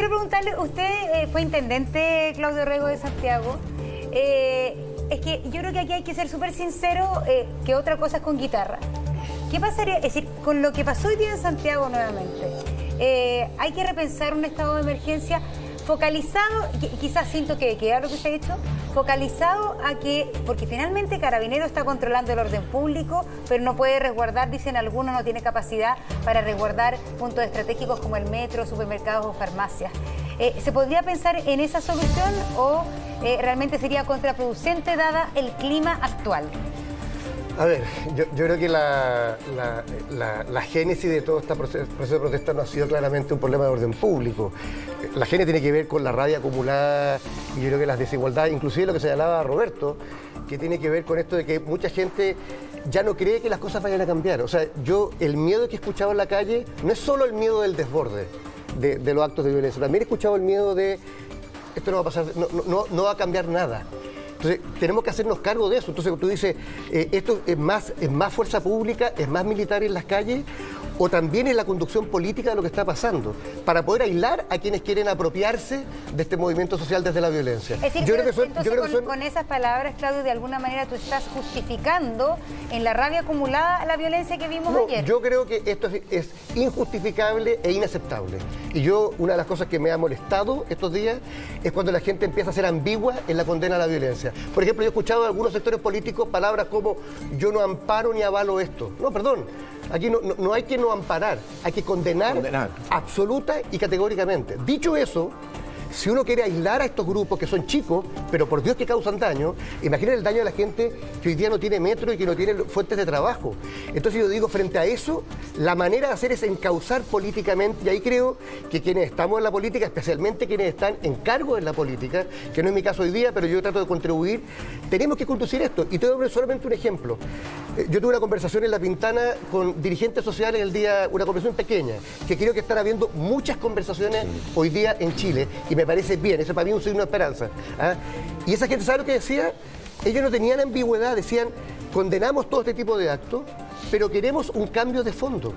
Quiero preguntarle, usted fue intendente, Claudio Rego, de Santiago. Es que yo creo que aquí hay que ser súper sincero, que otra cosa es con guitarra. ¿Qué pasaría? Es decir, con lo que pasó hoy día en Santiago nuevamente, hay que repensar un estado de emergencia focalizado, quizás sin toque de queda, lo que usted ha dicho, focalizado a que, porque finalmente Carabineros está controlando el orden público, pero no puede resguardar, dicen algunos, no tiene capacidad para resguardar puntos estratégicos como el metro, supermercados o farmacias. ¿Se podría pensar en esa solución o realmente sería contraproducente dada el clima actual? A ver, yo creo que la génesis de todo este proceso de protesta no ha sido claramente un problema de orden público. La génesis tiene que ver con la rabia acumulada y yo creo que las desigualdades, inclusive lo que señalaba Roberto, que tiene que ver con esto de que mucha gente ya no cree que las cosas vayan a cambiar. O sea, el miedo que he escuchado en la calle no es solo el miedo del desborde de los actos de violencia, también he escuchado el miedo de esto no va a pasar, no va a cambiar nada. Entonces, tenemos que hacernos cargo de eso. Entonces, tú dices, ¿esto es más fuerza pública, es más militar en las calles? ¿O también es la conducción política de lo que está pasando? Para poder aislar a quienes quieren apropiarse de este movimiento social desde la violencia. Es decir, con esas palabras, Claudio, de alguna manera tú estás justificando en la rabia acumulada la violencia que vimos ayer. Yo creo que esto es injustificable e inaceptable. Y una de las cosas que me ha molestado estos días es cuando la gente empieza a ser ambigua en la condena a la violencia. Por ejemplo, yo he escuchado de algunos sectores políticos palabras como yo no amparo ni avalo esto. No, perdón. Aquí no hay que no amparar, hay que condenar absoluta y categóricamente. Dicho eso, si uno quiere aislar a estos grupos que son chicos, pero por Dios que causan daño, imaginen el daño de la gente que hoy día no tiene metro y que no tiene fuentes de trabajo. Entonces yo digo, frente a eso, la manera de hacer es encauzar políticamente, y ahí creo que quienes estamos en la política, especialmente quienes están en cargo en la política, que no es mi caso hoy día, pero yo trato de contribuir, tenemos que conducir esto. Y te doy solamente un ejemplo. Yo tuve una conversación en La Pintana con dirigentes sociales el día, una conversación pequeña, que creo que están habiendo muchas conversaciones hoy día en Chile, y me parece bien, eso para mí es un signo de esperanza. ¿Ah? Y esa gente, ¿sabe lo que decía? Ellos no tenían ambigüedad, decían, condenamos todo este tipo de actos, pero queremos un cambio de fondo.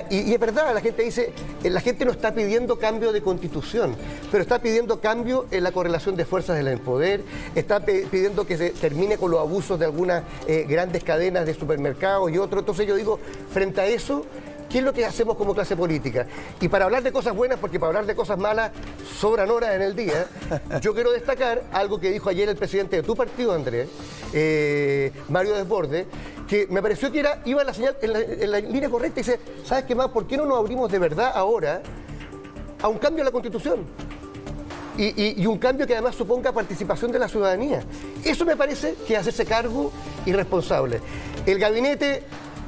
Y es verdad, la gente dice, la gente no está pidiendo cambio de constitución, pero está pidiendo cambio en la correlación de fuerzas en el poder, está pidiendo que se termine con los abusos de algunas grandes cadenas de supermercados y otros. Entonces yo digo, frente a eso, ¿qué es lo que hacemos como clase política? Y para hablar de cosas buenas, porque para hablar de cosas malas sobran horas en el día, yo quiero destacar algo que dijo ayer el presidente de tu partido, Andrés, Mario Desbordes, que me pareció que iba en la señal, en la línea correcta, y dice, ¿sabes qué más? ¿Por qué no nos abrimos de verdad ahora a un cambio en la Constitución? Y un cambio que además suponga participación de la ciudadanía. Eso me parece que es hacerse cargo y responsable. El gabinete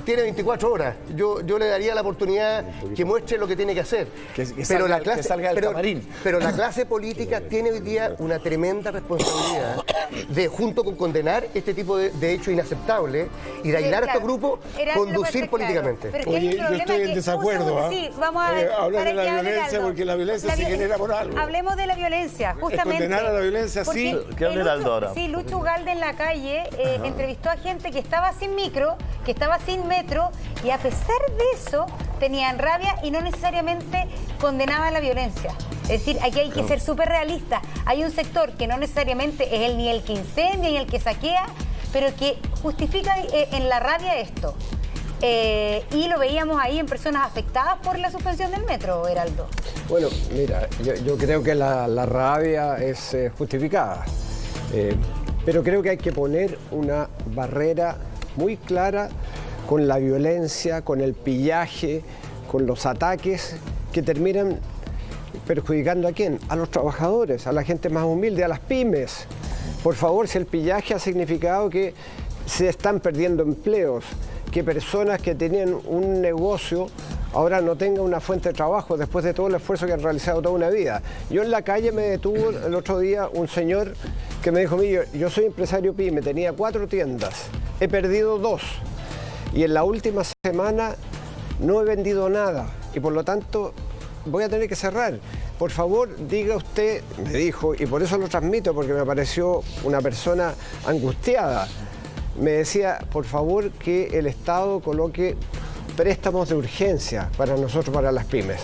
tiene 24 horas. Yo le daría la oportunidad que muestre lo que tiene que hacer. Que salga del camarín. Pero la clase política tiene hoy día una tremenda responsabilidad de, junto con condenar este tipo de hechos inaceptables y de aislar a estos grupos, conducir políticamente. Oye, yo estoy en desacuerdo. Sí, vamos a ver, hablar de la violencia, porque la violencia se genera por algo. Hablemos de la violencia, justamente. Condenar a la violencia, sí. ¿Qué habla Aldo ahora? Sí, Lucho Ugalde en la calle entrevistó a gente que estaba sin micro, que estaba sin metro, y a pesar de eso tenían rabia y no necesariamente condenaban la violencia. Es decir, aquí hay que ser súper realistas. Hay un sector que no necesariamente es ni el que incendia ni el que saquea, pero que justifica en la rabia esto. Y lo veíamos ahí en personas afectadas por la suspensión del metro, Heraldo. Bueno, mira, yo creo que la rabia es justificada, pero creo que hay que poner una barrera muy clara con la violencia, con el pillaje, con los ataques que terminan perjudicando ¿a quién? A los trabajadores, a la gente más humilde, a las pymes. Por favor, si el pillaje ha significado que se están perdiendo empleos, que personas que tenían un negocio ahora no tengan una fuente de trabajo después de todo el esfuerzo que han realizado toda una vida. Yo en la calle me detuvo el otro día un señor que me dijo, mire, yo soy empresario pyme, tenía 4 tiendas, he perdido 2. Y en la última semana no he vendido nada y por lo tanto voy a tener que cerrar. Por favor, diga usted, me dijo, y por eso lo transmito, porque me pareció una persona angustiada. Me decía, por favor, que el Estado coloque préstamos de urgencia para nosotros, para las pymes.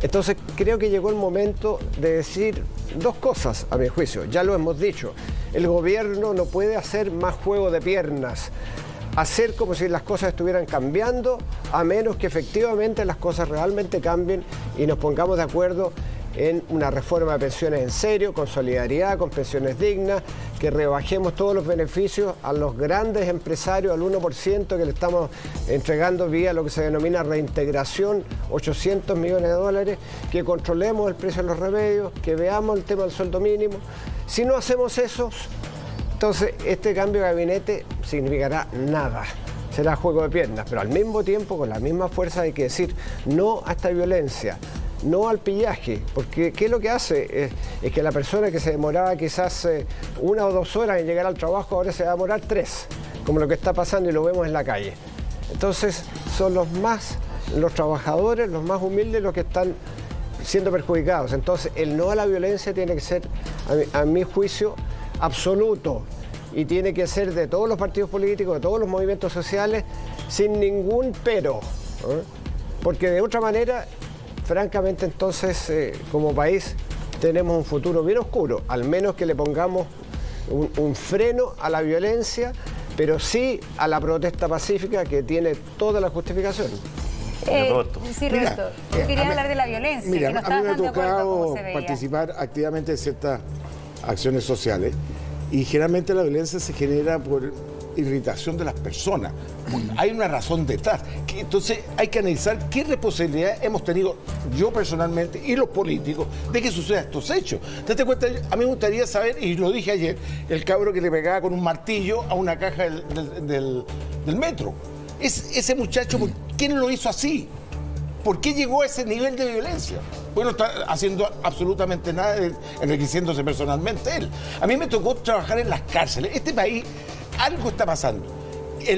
Entonces creo que llegó el momento de decir dos cosas, a mi juicio. Ya lo hemos dicho, el gobierno no puede hacer más juego de piernas, hacer como si las cosas estuvieran cambiando, a menos que efectivamente las cosas realmente cambien y nos pongamos de acuerdo en una reforma de pensiones en serio, con solidaridad, con pensiones dignas, que rebajemos todos los beneficios a los grandes empresarios, al 1% que le estamos entregando vía lo que se denomina reintegración, 800 millones de dólares, que controlemos el precio de los remedios, que veamos el tema del sueldo mínimo. Si no hacemos eso, entonces este cambio de gabinete significará nada. Será juego de piernas, pero al mismo tiempo, con la misma fuerza, hay que decir no a esta violencia, no al pillaje, porque ¿qué es lo que hace? Es que la persona que se demoraba quizás 1 o 2 horas en llegar al trabajo, ahora se va a demorar 3, como lo que está pasando y lo vemos en la calle. Entonces son los trabajadores, los más humildes, los que están siendo perjudicados. Entonces el no a la violencia tiene que ser, a mi juicio, absoluto, y tiene que ser de todos los partidos políticos, de todos los movimientos sociales, sin ningún pero, porque de otra manera, francamente, entonces, como país, tenemos un futuro bien oscuro, al menos que le pongamos un freno a la violencia, pero sí a la protesta pacífica, que tiene toda la justificación. Sí, Roberto, yo quería hablar de la violencia. Mira, que no a mí me ha de acuerdo tocado cómo se veía. participar activamente en ciertas acciones sociales, y generalmente la violencia se genera por irritación de las personas. Hay una razón detrás. Entonces hay que analizar qué responsabilidad hemos tenido yo personalmente y los políticos de que sucedan estos hechos. ¿Te das cuenta? A mí me gustaría saber, y lo dije ayer, el cabro que le pegaba con un martillo a una caja del metro. Ese muchacho, ¿quién lo hizo así? ¿Por qué llegó a ese nivel de violencia? Bueno, está haciendo absolutamente nada, enriqueciéndose personalmente él. A mí me tocó trabajar en las cárceles. Este país, algo está pasando.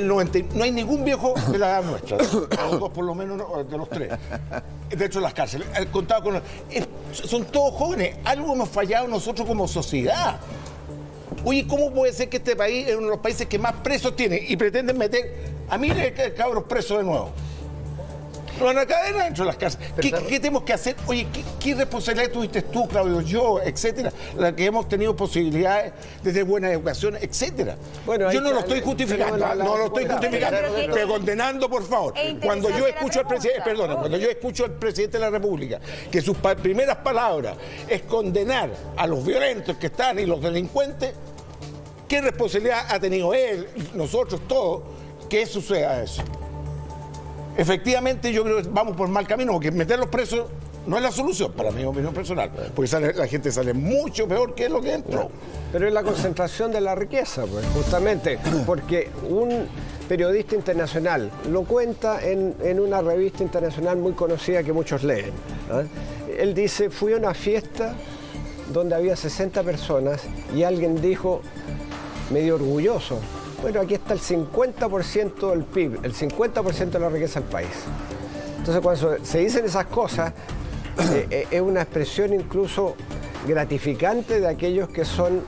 No hay ningún viejo de la edad nuestra, o 2 por lo menos, de los 3, dentro de las cárceles. Son todos jóvenes. Algo hemos fallado nosotros como sociedad. Oye, ¿cómo puede ser que este país es uno de los países que más presos tiene y pretenden meter a miles de cabros presos de nuevo? No van a cadena dentro de las casas. ¿Qué tenemos que hacer? Oye, ¿qué responsabilidad tuviste tú, Claudio, yo, etcétera? La que hemos tenido posibilidades desde buena educación, etcétera. Bueno, yo no lo estoy justificando, no lo estoy justificando, pero condenando, por favor. Cuando yo escucho al presidente, cuando yo escucho al presidente de la República, que sus primeras palabras es condenar a los violentos que están y los delincuentes, ¿qué responsabilidad ha tenido él, nosotros todos, que suceda eso? Efectivamente, yo creo que vamos por mal camino, porque meterlos presos no es la solución, para mi opinión personal, porque la gente sale mucho peor que lo que entró. Pero es la concentración de la riqueza, pues, justamente, porque un periodista internacional lo cuenta en una revista internacional muy conocida que muchos leen, ¿no? Él dice, fui a una fiesta donde había 60 personas y alguien dijo, medio orgulloso, bueno, aquí está el 50% del PIB, el 50% de la riqueza del país. Entonces, cuando se dicen esas cosas, es una expresión incluso gratificante de aquellos que son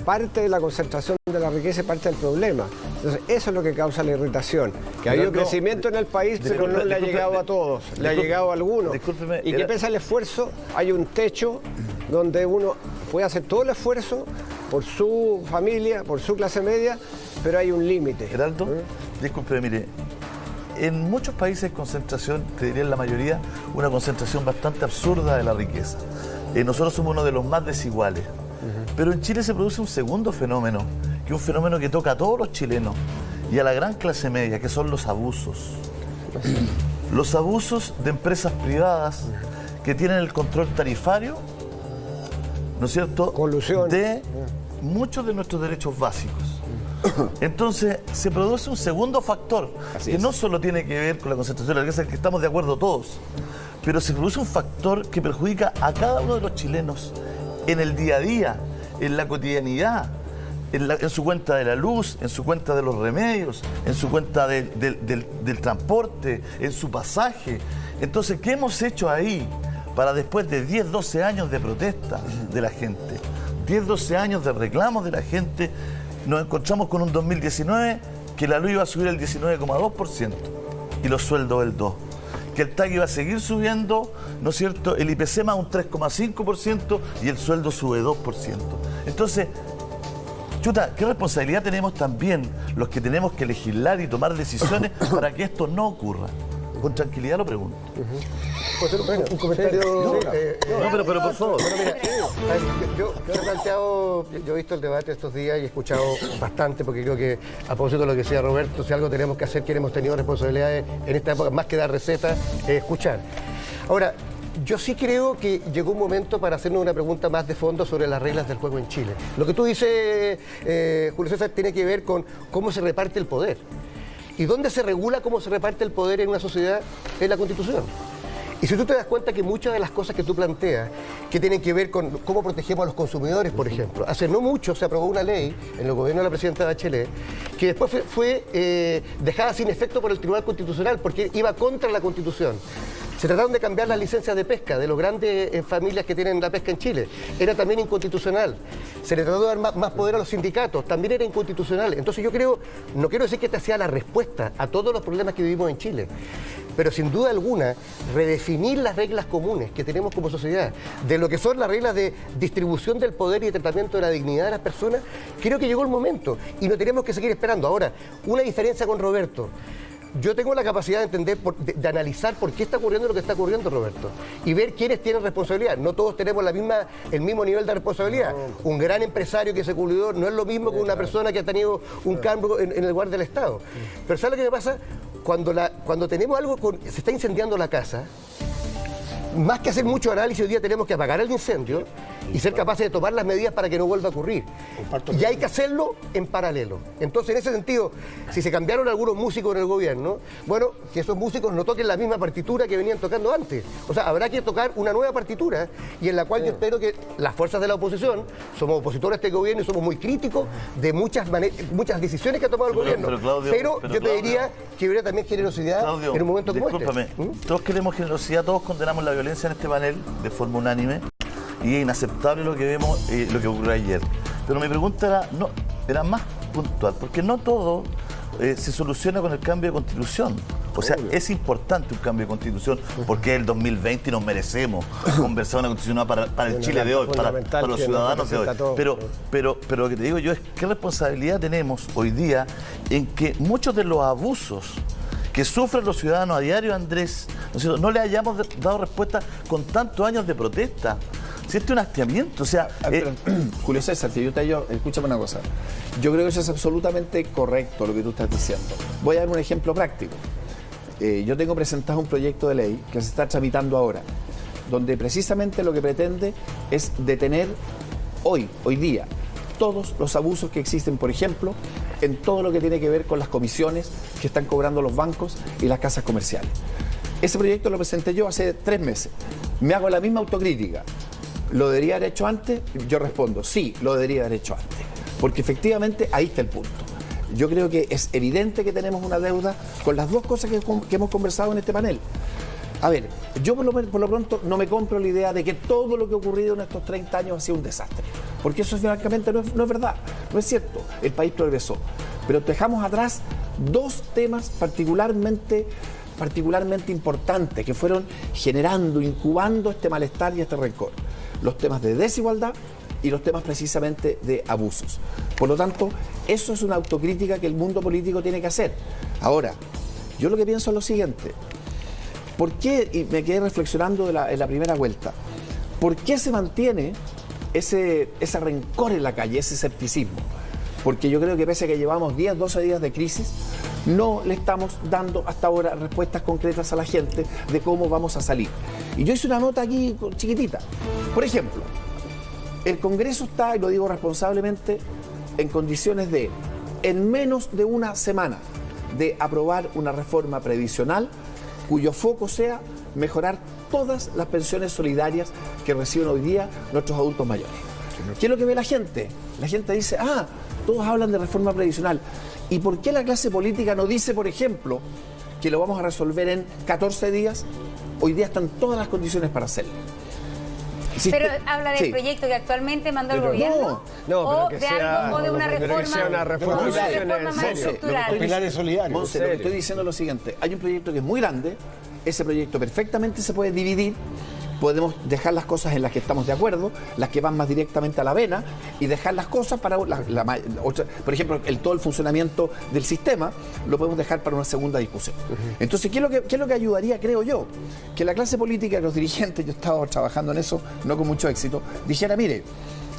parte de la concentración de la riqueza y parte del problema. Entonces, eso es lo que causa la irritación. Que ha habido crecimiento en el país, pero no le ha llegado a todos, le ha llegado a algunos. Y que pese al esfuerzo, hay un techo donde uno puede hacer todo el esfuerzo por su familia, por su clase media, pero hay un límite. Geraldo, disculpe, mire, en muchos países concentración, te diría en la mayoría, una concentración bastante absurda de la riqueza. Nosotros somos uno de los más desiguales. Pero en Chile se produce un segundo fenómeno, que es un fenómeno que toca a todos los chilenos y a la gran clase media, que son los abusos. Los abusos de empresas privadas que tienen el control tarifario, ¿no es cierto?, colusión de muchos de nuestros derechos básicos. Entonces se produce un segundo factor que no solo tiene que ver con la concentración de la riqueza, en que estamos de acuerdo todos, pero se produce un factor que perjudica a cada uno de los chilenos en el día a día, en la cotidianidad, en su cuenta de la luz, en su cuenta de los remedios, en su cuenta del transporte, en su pasaje. Entonces, ¿qué hemos hecho ahí para después de 10, 12 años de protesta de la gente, 10, 12 años de reclamos de la gente, nos encontramos con un 2019 que la luz iba a subir el 19,2% y los sueldos el 2%? que el TAC iba a seguir subiendo, ¿no es cierto?, el IPC más un 3,5% y el sueldo sube 2%. Entonces, chuta, ¿qué responsabilidad tenemos también los que tenemos que legislar y tomar decisiones para que esto no ocurra? Con tranquilidad lo pregunto. ¿Puedo hacer un comentario? No, pero por favor. Bueno, mira, yo he planteado, yo he visto el debate estos días y he escuchado bastante, porque creo que, a propósito de lo que decía Roberto, si algo tenemos que hacer, quienes hemos tenido responsabilidades en esta época, más que dar recetas, es escuchar. Ahora, yo sí creo que llegó un momento para hacernos una pregunta más de fondo sobre las reglas del juego en Chile. Lo que tú dices, Julio César, tiene que ver con cómo se reparte el poder. ¿Y dónde se regula cómo se reparte el poder en una sociedad? En la Constitución. Y si tú te das cuenta que muchas de las cosas que tú planteas, que tienen que ver con cómo protegemos a los consumidores, por ejemplo, hace no mucho se aprobó una ley en el gobierno de la presidenta Bachelet, que después fue dejada sin efecto por el Tribunal Constitucional, porque iba contra la Constitución. Se trataron de cambiar las licencias de pesca de las grandes familias que tienen la pesca en Chile. Era también inconstitucional. Se le trató de dar más poder a los sindicatos. También era inconstitucional. Entonces yo creo, no quiero decir que esta sea la respuesta a todos los problemas que vivimos en Chile, pero sin duda alguna, redefinir las reglas comunes que tenemos como sociedad, de lo que son las reglas de distribución del poder y de tratamiento de la dignidad de las personas, creo que llegó el momento y no tenemos que seguir esperando. Ahora, una diferencia con Roberto. Yo tengo la capacidad de entender, de analizar por qué está ocurriendo lo que está ocurriendo, Roberto, y ver quiénes tienen responsabilidad. No todos tenemos el mismo nivel de responsabilidad. Un gran empresario que se cuidó no es lo mismo que una persona que ha tenido un cambio en el lugar del Estado. Pero ¿sabes lo que me pasa? Cuando tenemos algo, se está incendiando la casa, más que hacer mucho análisis, hoy día tenemos que apagar el incendio y ser capaces de tomar las medidas para que no vuelva a ocurrir. Y hay que hacerlo en paralelo. Entonces, en ese sentido, si se cambiaron algunos músicos en el gobierno, bueno, que esos músicos no toquen la misma partitura que venían tocando antes. O sea, habrá que tocar una nueva partitura y en la cual yo espero que las fuerzas de la oposición, somos opositores a este gobierno y somos muy críticos de muchas decisiones que ha tomado el gobierno. Pero yo pediría que hubiera también generosidad, Claudio, en un momento como este. Todos queremos generosidad, todos condenamos la violencia en este panel de forma unánime y es inaceptable lo que vemos, lo que ocurrió ayer. Pero mi pregunta era más puntual, porque no todo se soluciona con el cambio de constitución. O sea, es importante un cambio de constitución porque es el 2020 y nos merecemos conversar una constitución para el Chile de hoy, para los ciudadanos de hoy. Pero lo que te digo yo es qué responsabilidad tenemos hoy día en que muchos de los abusos que sufren los ciudadanos a diario, Andrés, no le hayamos dado respuesta con tantos años de protesta. Si este es un hastiamiento, o sea... Julio César, escúchame una cosa. Yo creo que eso es absolutamente correcto lo que tú estás diciendo. Voy a dar un ejemplo práctico. Yo tengo presentado un proyecto de ley que se está tramitando ahora, donde precisamente lo que pretende es detener hoy día, todos los abusos que existen, por ejemplo, en todo lo que tiene que ver con las comisiones que están cobrando los bancos y las casas comerciales. Ese proyecto lo presenté yo hace 3 meses. Me hago la misma autocrítica. ¿Lo debería haber hecho antes? Yo respondo, sí, lo debería haber hecho antes. Porque efectivamente ahí está el punto. Yo creo que es evidente que tenemos una deuda con las dos cosas que hemos conversado en este panel. A ver, yo por lo pronto no me compro la idea de que todo lo que ha ocurrido en estos 30 años ha sido un desastre. Porque eso francamente no es verdad, no es cierto. El país progresó. Pero dejamos atrás 2 temas particularmente importantes que fueron generando, incubando este malestar y este rencor. Los temas de desigualdad y los temas precisamente de abusos. Por lo tanto, eso es una autocrítica que el mundo político tiene que hacer. Ahora, yo lo que pienso es lo siguiente. ¿Por qué, y me quedé reflexionando en la primera vuelta, por qué se mantiene ese rencor en la calle, ese escepticismo? Porque yo creo que pese a que llevamos 10, 12 días de crisis, no le estamos dando hasta ahora respuestas concretas a la gente de cómo vamos a salir. Y yo hice una nota aquí chiquitita. Por ejemplo, el Congreso está, y lo digo responsablemente, en condiciones de, en menos de una semana, de aprobar una reforma previsional cuyo foco sea mejorar todas las pensiones solidarias que reciben hoy día nuestros adultos mayores. ¿Qué es lo que ve la gente? La gente dice, todos hablan de reforma previsional. ¿Y por qué la clase política no dice, por ejemplo, que lo vamos a resolver en 14 días? Hoy día están todas las condiciones para hacerlo. Pero habla del proyecto que actualmente mandó el gobierno o de algo o de una reforma más estructural. Pilares solidarios. Monse, lo que estoy diciendo es lo siguiente. Hay un proyecto que es muy grande, ese proyecto perfectamente se puede dividir. Podemos dejar las cosas en las que estamos de acuerdo, las que van más directamente a la vena, y dejar las cosas para por ejemplo, todo el funcionamiento del sistema lo podemos dejar para una segunda discusión. Entonces, ¿qué es lo que ayudaría, creo yo? Que la clase política, los dirigentes, yo he estado trabajando en eso, no con mucho éxito, dijera, mire,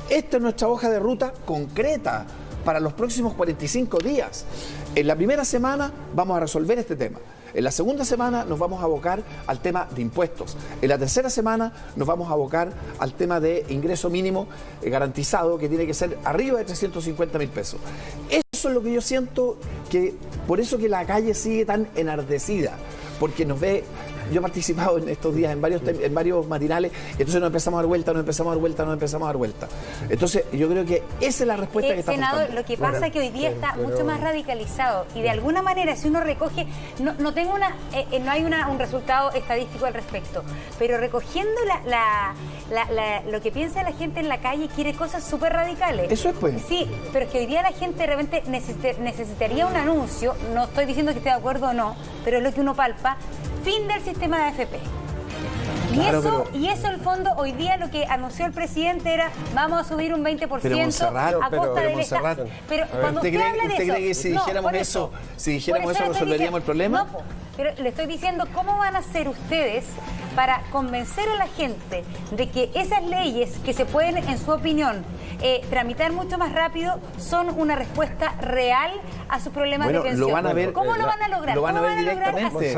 esta es nuestra hoja de ruta concreta para los próximos 45 días. En la primera semana vamos a resolver este tema. En la segunda semana nos vamos a abocar al tema de impuestos. En la tercera semana nos vamos a abocar al tema de ingreso mínimo garantizado, que tiene que ser arriba de 350.000 pesos. Eso es lo que yo siento, por eso que la calle sigue tan enardecida, porque nos ve. Yo he participado en estos días en varios matinales, entonces nos empezamos a dar vuelta. Entonces, yo creo que esa es la respuesta que está faltando. Senador, lo que pasa es que hoy día está mucho más radicalizado y de alguna manera, si uno recoge, no hay un resultado estadístico al respecto, pero recogiendo lo que piensa la gente en la calle, quiere cosas súper radicales. Eso es, pues. Sí, pero es que hoy día la gente de repente necesitaría un anuncio, no estoy diciendo que esté de acuerdo o no, pero es lo que uno palpa. Fin del sistema de AFP. Y eso, el fondo, hoy día lo que anunció el presidente era, vamos a subir un 20% a costa del Estado. Pero cuando usted habla de eso... ¿Usted cree que si dijéramos eso resolveríamos el problema? No, pero le estoy diciendo, ¿cómo van a hacer ustedes para convencer a la gente de que esas leyes que se pueden, en su opinión, tramitar mucho más rápido, son una respuesta real a sus problemas de pensión? Lo van a ver, ¿Cómo lo van a lograr? Lo van a ver directamente.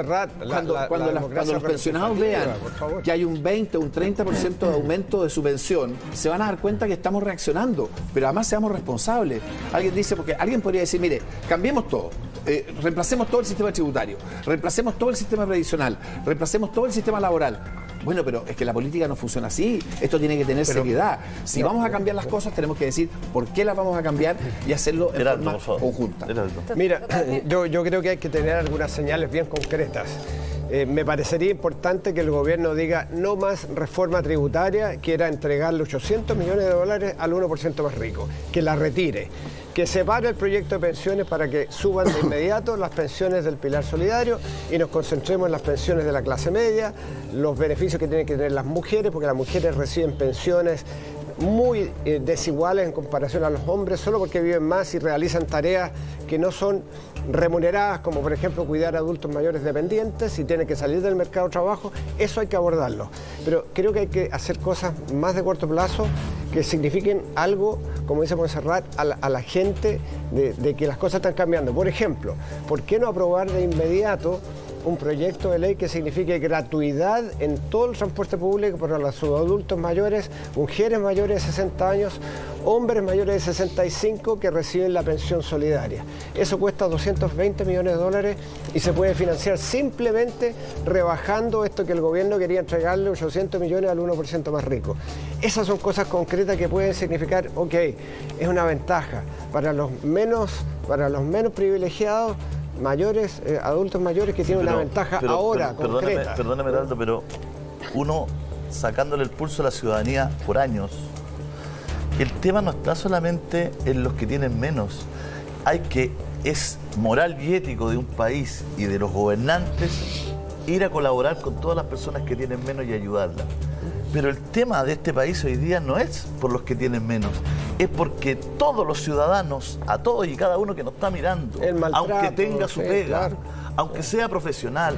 Cuando los pensionados vean que hay un 20 o un 30% de aumento de su pensión, se van a dar cuenta que estamos reaccionando, pero además seamos responsables. Alguien podría decir, mire, cambiemos todo. Reemplacemos todo el sistema tributario, reemplacemos todo el sistema previsional, reemplacemos todo el sistema laboral. Bueno, pero es que la política no funciona así. Esto tiene que tener seriedad. Si vamos a cambiar las cosas, tenemos que decir por qué las vamos a cambiar y hacerlo en forma conjunta. Mira, yo creo que hay que tener algunas señales bien concretas. Me parecería importante que el gobierno diga no más reforma tributaria, que era entregarle 800 millones de dólares al 1% más rico, que la retire, que separe el proyecto de pensiones para que suban de inmediato las pensiones del pilar solidario y nos concentremos en las pensiones de la clase media, los beneficios que tienen que tener las mujeres, porque las mujeres reciben pensiones muy desiguales en comparación a los hombres, solo porque viven más y realizan tareas que no son remuneradas, como por ejemplo cuidar a adultos mayores dependientes y tienen que salir del mercado de trabajo. Eso hay que abordarlo, pero creo que hay que hacer cosas más de corto plazo que signifiquen algo, como dice Montserrat, a la gente de que las cosas están cambiando. Por ejemplo, ¿por qué no aprobar de inmediato un proyecto de ley que signifique gratuidad en todo el transporte público para los adultos mayores, mujeres mayores de 60 años, hombres mayores de 65 que reciben la pensión solidaria? Eso cuesta 220 millones de dólares y se puede financiar simplemente rebajando esto que el gobierno quería entregarle 800 millones al 1% más rico. Esas son cosas concretas que pueden significar, ok, es una ventaja para los menos privilegiados, mayores, adultos mayores que tienen una ventaja concreta. Perdóname, Heraldo, pero uno sacándole el pulso a la ciudadanía por años, el tema no está solamente en los que tienen menos. Es moral y ético de un país y de los gobernantes ir a colaborar con todas las personas que tienen menos y ayudarlas. Pero el tema de este país hoy día no es por los que tienen menos, es porque todos los ciudadanos, a todos y cada uno que nos está mirando, aunque tenga su pega, aunque sea profesional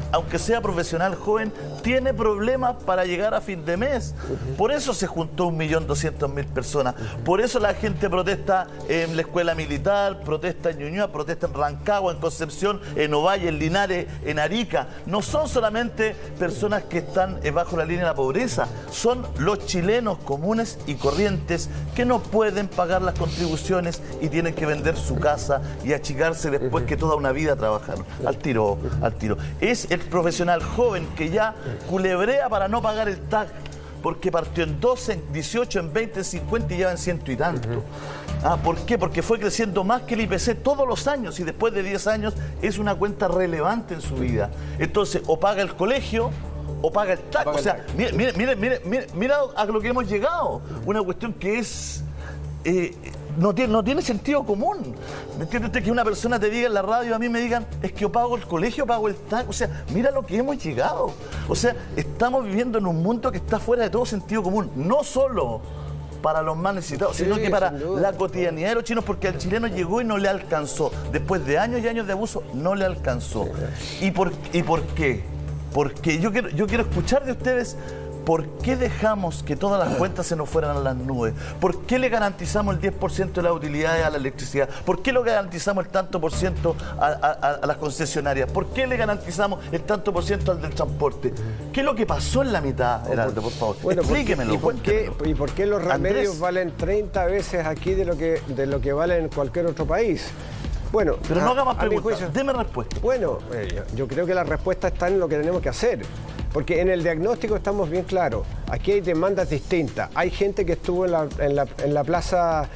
joven, tiene problemas para llegar a fin de mes. Por eso se juntó 1.200.000 personas. Por eso la gente protesta en la escuela militar, protesta en Ñuñoa, protesta en Rancagua, en Concepción, en Ovalle, en Linares, en Arica. No son solamente personas que están bajo la línea de la pobreza, son los chilenos comunes y corrientes que no pueden pagar las contribuciones y tienen que vender su casa y achicarse después que toda una vida trabajaron. Al tiro. Es el profesional joven que ya culebrea para no pagar el TAC, porque partió en 12, en 18, en 20, en 50 y ya en 100 y tanto. ¿Por qué? Porque fue creciendo más que el IPC todos los años y después de 10 años es una cuenta relevante en su vida. Entonces, o paga el colegio o paga el TAC. O sea, mira a lo que hemos llegado. Una cuestión que es no tiene sentido común. ¿Me entiende usted? Que una persona te diga en la radio, a mí me digan, es que yo pago el colegio, pago el TAC. O sea, mira lo que hemos llegado. O sea, estamos viviendo en un mundo que está fuera de todo sentido común. No solo para los más necesitados, sino que para la cotidianidad de los chinos, porque al chileno llegó y no le alcanzó. Después de años y años de abuso, no le alcanzó. ¿Y por qué? Porque yo quiero escuchar de ustedes. ¿Por qué dejamos que todas las cuentas se nos fueran a las nubes? ¿Por qué le garantizamos el 10% de las utilidades a la electricidad? ¿Por qué le garantizamos el tanto por ciento a las concesionarias? ¿Por qué le garantizamos el tanto por ciento al del transporte? ¿Qué es lo que pasó en la mitad, Heraldo, por favor? Bueno, explíquemelo. ¿Y por qué los remedios Andrés valen 30 veces aquí de lo que valen en cualquier otro país? Bueno, pero no haga más a mi preguntas, juicio, deme respuesta. Bueno, yo creo que la respuesta está en lo que tenemos que hacer. Porque en el diagnóstico estamos bien claros. Aquí hay demandas distintas. Hay gente que estuvo en la Plaza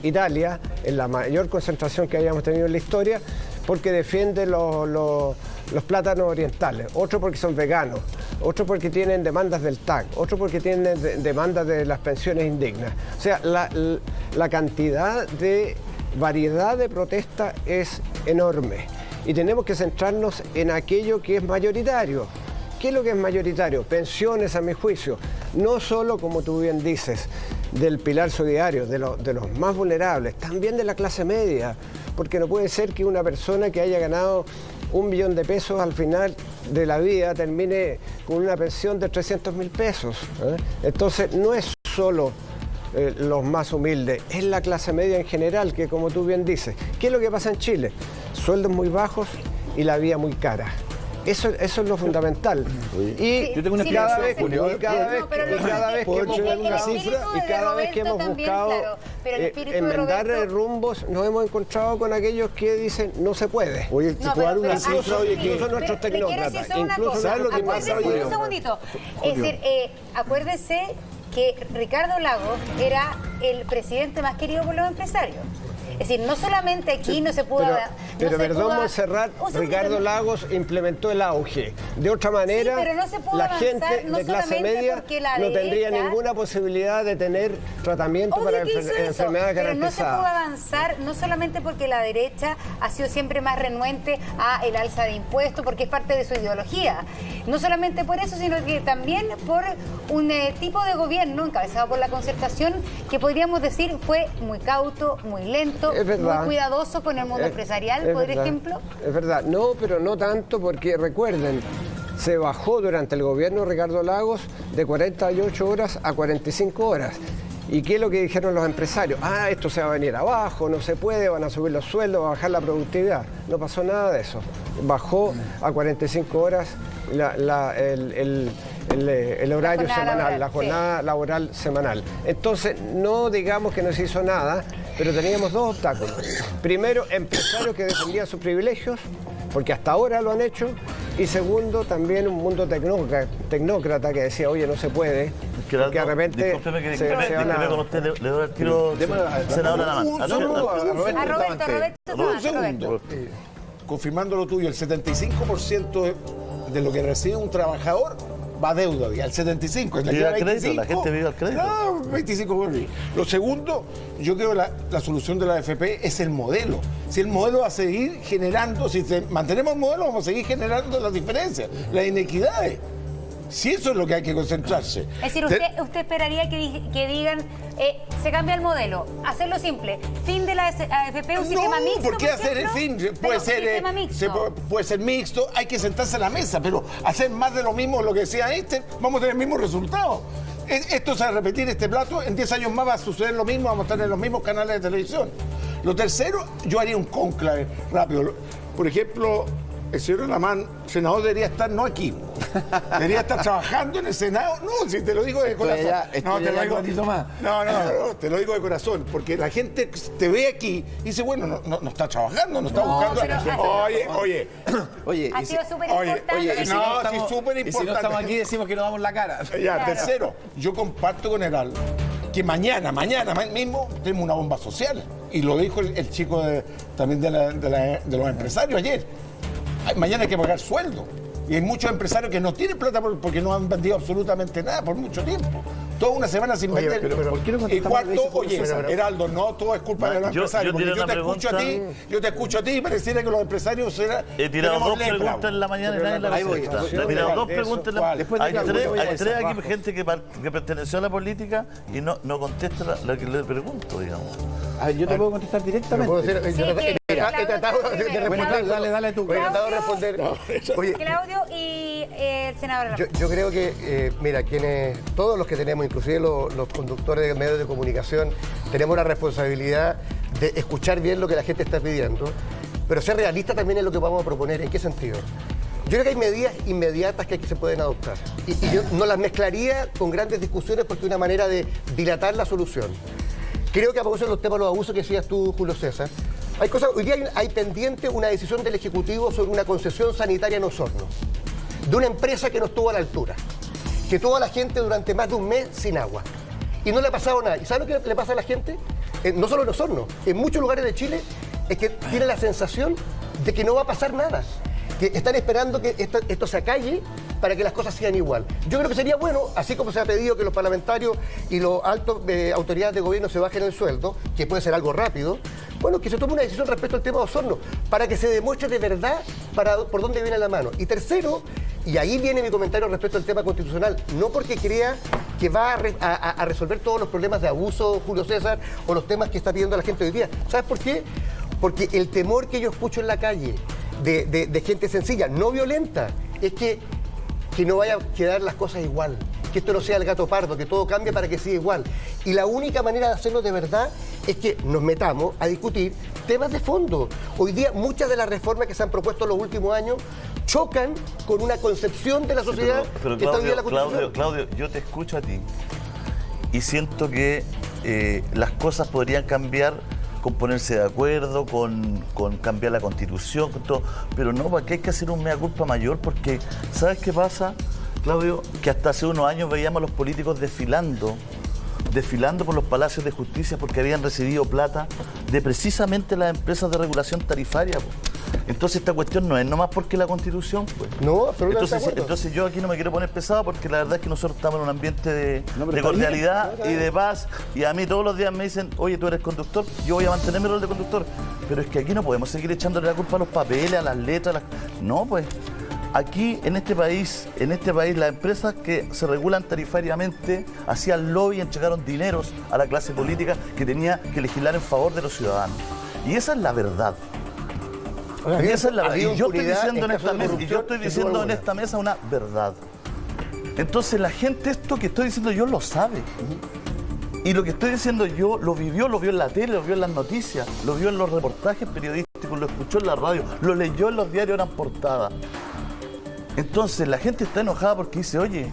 Italia, en la mayor concentración que hayamos tenido en la historia, porque defiende los plátanos orientales. Otros porque son veganos. Otros porque tienen demandas del TAC. Otros porque tienen demandas de las pensiones indignas. O sea, la cantidad de variedad de protesta es enorme. Y tenemos que centrarnos en aquello que es mayoritario. ¿Qué es lo que es mayoritario? Pensiones, a mi juicio. No solo, como tú bien dices, del pilar solidario, de los más vulnerables, también de la clase media. Porque no puede ser que una persona que haya ganado 1 millón de pesos al final de la vida termine con una pensión de 300.000 pesos. Entonces, no es solo los más humildes, es la clase media en general, que como tú bien dices. ¿Qué es lo que pasa en Chile? Sueldos muy bajos y la vida muy cara. Eso es lo fundamental. Y yo tengo una cada vez que hemos buscado enmendar rumbos, nos hemos encontrado con aquellos que dicen no se puede. Oye, te puedo dar una cifra, oye, que incluso nuestros tecnócratas. ¿Sabes lo que pasa? Un segundito. Es decir, acuérdese que Ricardo Lagos era el presidente más querido por los empresarios. Es decir, no solamente aquí no se pudo... Pero perdón, Montserrat, Ricardo Lagos implementó el auge. De otra manera, la gente de clase media no tendría ninguna posibilidad de tener tratamiento para enfermedades garantizadas. Pero no se pudo avanzar, no solamente porque la derecha ha sido siempre más renuente a el alza de impuestos, porque es parte de su ideología. No solamente por eso, sino que también por un tipo de gobierno encabezado por la Concertación que podríamos decir fue muy cauto, muy lento, muy cuidadoso con el mundo empresarial, por ejemplo. Es verdad, no, pero no tanto, porque recuerden, se bajó durante el gobierno de Ricardo Lagos de 48 horas a 45 horas. ¿Y qué es lo que dijeron los empresarios? Esto se va a venir abajo, no se puede, van a subir los sueldos, va a bajar la productividad. No pasó nada de eso. Bajó a 45 horas el horario semanal, la jornada laboral semanal. Entonces, no digamos que no se hizo nada, pero teníamos dos obstáculos. Primero, empresarios que defendían sus privilegios, porque hasta ahora lo han hecho. Y segundo, también un mundo tecnócrata que decía, oye, no se puede, porque de repente discúlpeme que con usted, le doy el tiro, senadora nada más. Un segundo. Confirmando lo tuyo, el 75% de lo que recibe un trabajador va a deuda, y al 75%. Vive al crédito, la gente vive al crédito. No, 25%. Lo segundo, yo creo que la solución de la AFP es el modelo. Si el modelo va a seguir generando, si mantenemos el modelo, vamos a seguir generando las diferencias, las inequidades. Si eso es lo que hay que concentrarse. Es decir, usted esperaría que digan, se cambia el modelo, hacerlo simple, fin de la AFP, un sistema mixto. ¿Por qué hacer el fin? Puede ser mixto, hay que sentarse a la mesa, pero hacer más de lo mismo, lo que decía vamos a tener el mismo resultado. Esto se va a repetir, este plato, en 10 años más va a suceder lo mismo, vamos a estar en los mismos canales de televisión. Lo tercero, yo haría un cónclave rápido. Por ejemplo, el señor Alamán, senador, debería estar no aquí, debería estar trabajando en el Senado. No, si te lo digo de corazón. Te lo digo de corazón, porque la gente te ve aquí y dice, bueno, no está trabajando, no está buscando. Oye, ha sido súper importante. Súper importante. Y si no estamos aquí decimos que nos damos la cara. Ya, tercero, yo comparto con Heraldo que mañana mismo tenemos una bomba social. Y lo dijo el chico también de los empresarios ayer. Mañana hay que pagar sueldo. Y hay muchos empresarios que no tienen plata porque no han vendido absolutamente nada por mucho tiempo. toda una semana sin Oye, vender. pero ¿por qué no Y contestamos lo que cuarto, dice Julio oye, César? Heraldo, no todo es culpa de los Yo- empresarios. yo Porque tiré yo te una escucho a ti, y pareciera que los empresarios He tirado tenemos dos lepra. preguntas en la mañana y nadie la Ahí voy. contesta. Le he tirado dos Eso, preguntas en la ¿cuál? Después de Hay Claudio, tres, voy a hay esa, tres aquí abajo. gente que perteneció a la política y no contesta lo que le pregunto, digamos. A ver, yo te puedo contestar ¿Me directamente. puedo decir? Sí, He tratado de Claudio, responder. dale tú. He tratado de responder. Oye, Claudio y el senador. yo creo que, mira, todos los que tenemos, inclusive los conductores de medios de comunicación, tenemos la responsabilidad de escuchar bien lo que la gente está pidiendo, pero ser realista también es lo que vamos a proponer. ¿En qué sentido? Yo creo que hay medidas inmediatas que se pueden adoptar. Y yo no las mezclaría con grandes discusiones porque es una manera de dilatar la solución. Creo que a propósito de los temas de los abusos que decías tú, Julio César, hoy día hay pendiente una decisión del Ejecutivo sobre una concesión sanitaria en Osorno, de una empresa que no estuvo a la altura, que tuvo a la gente durante más de un mes sin agua. Y no le ha pasado nada. ¿Y sabes lo que le pasa a la gente? No solo en Osorno, en muchos lugares de Chile, es que tiene la sensación de que no va a pasar nada, que están esperando que esto se acalle para que las cosas sigan igual. Yo creo que sería bueno, así como se ha pedido que los parlamentarios y los altos autoridades de gobierno se bajen el sueldo, que puede ser algo rápido, bueno, que se tome una decisión respecto al tema de Osorno, para que se demuestre de verdad por dónde viene la mano. Y tercero, y ahí viene mi comentario respecto al tema constitucional, no porque crea que va a resolver todos los problemas de abuso, Julio César, o los temas que está pidiendo la gente hoy día. ¿Sabes por qué? Porque el temor que yo escucho en la calle de gente sencilla, no violenta, es que no vaya a quedar las cosas igual, que esto no sea el gato pardo, que todo cambie para que siga igual. Y la única manera de hacerlo de verdad es que nos metamos a discutir temas de fondo. Hoy día muchas de las reformas que se han propuesto en los últimos años chocan con una concepción de la sociedad Pero que está hoy día en la Claudio, Constitución. Claudio, yo te escucho a ti y siento que las cosas podrían cambiar con ponerse de acuerdo, con cambiar la Constitución, con todo, pero no, porque hay que hacer un mea culpa mayor, porque ¿sabes qué pasa, Claudio? Que hasta hace unos años veíamos a los políticos desfilando por los palacios de justicia porque habían recibido plata de precisamente las empresas de regulación tarifaria, po. Entonces esta cuestión no es nomás porque la Constitución, pues. No, absolutamente de acuerdo. Entonces yo aquí no me quiero poner pesado porque la verdad es que nosotros estamos en un ambiente de está cordialidad y de paz, y a mí todos los días me dicen, oye, tú eres conductor, yo voy a mantener mi rol de conductor, pero es que aquí no podemos seguir echándole la culpa a los papeles, a las letras, no, pues. Aquí, en este país, las empresas que se regulan tarifariamente hacían lobby y entregaron dineros a la clase política que tenía que legislar en favor de los ciudadanos. Y esa es la verdad. Y esa es la verdad. Y yo estoy diciendo en esta mesa, en esta mesa una verdad. Entonces la gente, esto que estoy diciendo yo lo sabe. Y lo que estoy diciendo yo lo vio en la tele, lo vio en las noticias, lo vio en los reportajes periodísticos, lo escuchó en la radio, lo leyó en los diarios, eran portadas. Entonces la gente está enojada porque dice, oye,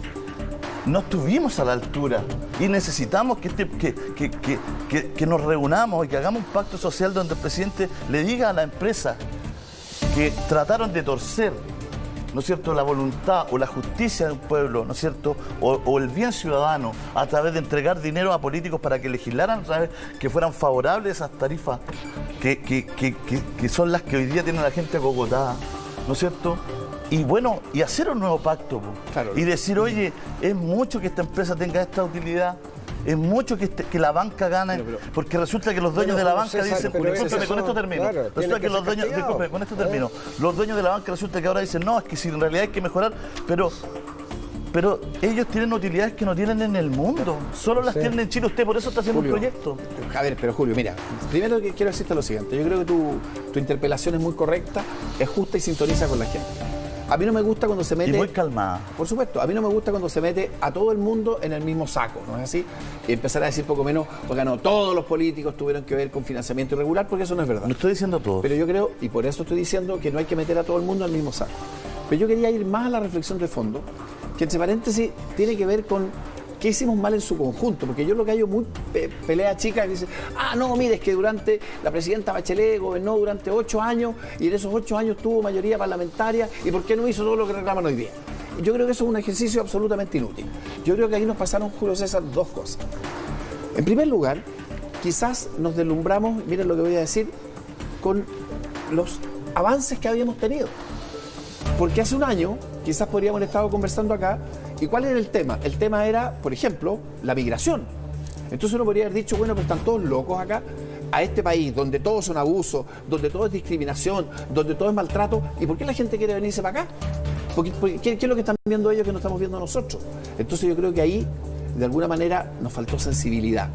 no estuvimos a la altura y necesitamos que nos reunamos y que hagamos un pacto social donde el presidente le diga a la empresa que trataron de torcer, ¿no es cierto?, la voluntad o la justicia de un pueblo, ¿no es cierto?, o el bien ciudadano a través de entregar dinero a políticos para que legislaran, que fueran favorables a esas tarifas que son las que hoy día tiene la gente acogotada, ¿no es cierto? Y bueno, y hacer un nuevo pacto, Claro. Y decir, oye, es mucho que esta empresa tenga esta utilidad, es mucho que la banca gane, porque resulta que los dueños de la banca César, dicen, pero discúlpeme, eso, con esto termino, claro, resulta tiene que que los ser dueños, castigado. disculpe, con esto termino, los dueños de la banca resulta que ahora dicen, no, es que si en realidad hay que mejorar, pero ellos tienen utilidades que no tienen en el mundo, solo las tienen en Chile. Usted por eso está haciendo Julio, un proyecto. A ver, pero Julio, mira, primero que quiero decirte lo siguiente. Yo creo que tu interpelación es muy correcta, es justa y sintoniza con la gente. A mí no me gusta cuando se mete... Y muy calmada. Por supuesto, a mí no me gusta cuando se mete a todo el mundo en el mismo saco, ¿no es así? Y empezar a decir poco menos, porque no, todos los políticos tuvieron que ver con financiamiento irregular, porque eso no es verdad. No estoy diciendo todo. Pero yo creo, y por eso estoy diciendo que no hay que meter a todo el mundo al mismo saco. Pero yo quería ir más a la reflexión de fondo, que entre paréntesis tiene que ver con qué hicimos mal en su conjunto, porque yo lo que hay muy pelea chica que dice, no, mire, es que durante la presidenta Bachelet gobernó durante 8 años y en esos 8 años tuvo mayoría parlamentaria, ¿y por qué no hizo todo lo que reclaman hoy día? Yo creo que eso es un ejercicio absolutamente inútil. Yo creo que ahí nos pasaron, Julio César, dos cosas. En primer lugar, quizás nos deslumbramos, miren lo que voy a decir, con los avances que habíamos tenido. Porque hace un año, quizás podríamos haber estado conversando acá ¿Y cuál era el tema? El tema era, por ejemplo, la migración. Entonces uno podría haber dicho, bueno, pero están todos locos acá, a este país donde todo son abusos, donde todo es discriminación, donde todo es maltrato, ¿y por qué la gente quiere venirse para acá? ¿Qué es lo que están viendo ellos que no estamos viendo nosotros? Entonces yo creo que ahí, de alguna manera, nos faltó sensibilidad,